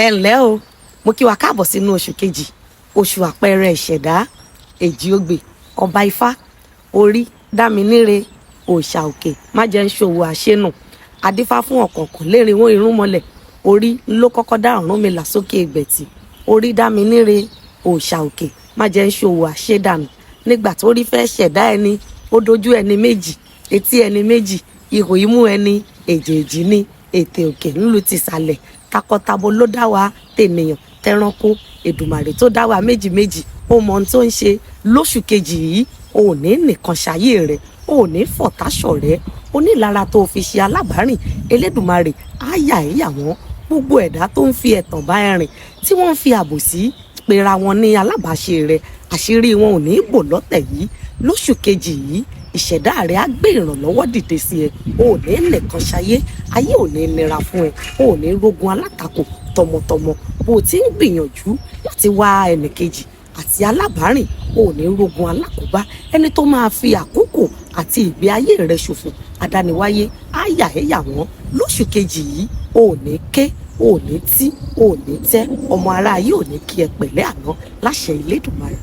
ẹ ǹlẹ́ o, mo kí wa káàbọ̀ sínú oṣù kejì, oṣù àpẹẹrẹ ìṣẹ̀dá, èjì ogbè, ọba ifá, orí dáminíre, òòṣà òkè, má jẹ́ ń ṣòwò àṣenù, adífá fún ọ̀kọ̀ọ̀kan lérìnwó irúnmọlẹ̀, orí ló kọ́kọ́ dá Ọ̀rúnmìlà sókè ìgbẹ̀tì, orí dáminíre, òòṣà òkè, má jẹ́ ń ṣòwò àṣedànù. Nígbà tó rí fẹ́ ṣẹ̀dá ẹni, ó dojú ẹni méjì, etí ẹni méjì, ihò imú ẹni èjèèjì ni, ètè òkè ńlù ti sàlẹ̀, takọtabo ló dá wa tènìyàn tẹranko, èdùmàrè tó dá wa méjì méjì, ó mọ ohun tó ń ṣe. Lóṣù kejì yìí, o ò ní nìkan ṣ'ayé rẹ, o ò ní fọ̀táṣọ̀rẹ́, onílara tó fi ṣe alábàárìn, elédùmarè á yà ẹ́ yà wọ́n. Gbogbo ẹ̀dá tó ń fi ẹ̀tàn bá ẹ rìn, tí wọ́n ń fi àbòsí pera wọn ní alábàáṣe rẹ, àṣírí wọn ò ní bò lọ́tẹ̀ yìí. Lóṣù kejì yìí, ìṣẹ̀dá rẹ á gbé ìrànlọ́wọ́ dìde sí ẹ, o ò ní nìkan ṣ'ayé, ayé ò ní nira fún ẹ, o ò ní rógun alátakò tọmọtọmọ. Bó o ti ń gbìyànjú láti wá ẹnìkejì àti alábàárìn, o ò ní rógun alákòóbá, ẹni tó máa fi àkókò àti ìgbé ayé rẹ ṣòfò, adániwáyé á yà ẹ́ yà wọ́n. Lóṣù kejì yìí, o ò ní ké, o ò ní tí, o ò ní tẹ́, ọmọ aráyé ò ní kí ẹ pẹ̀lẹ́ àná láṣẹ Elédùmarè.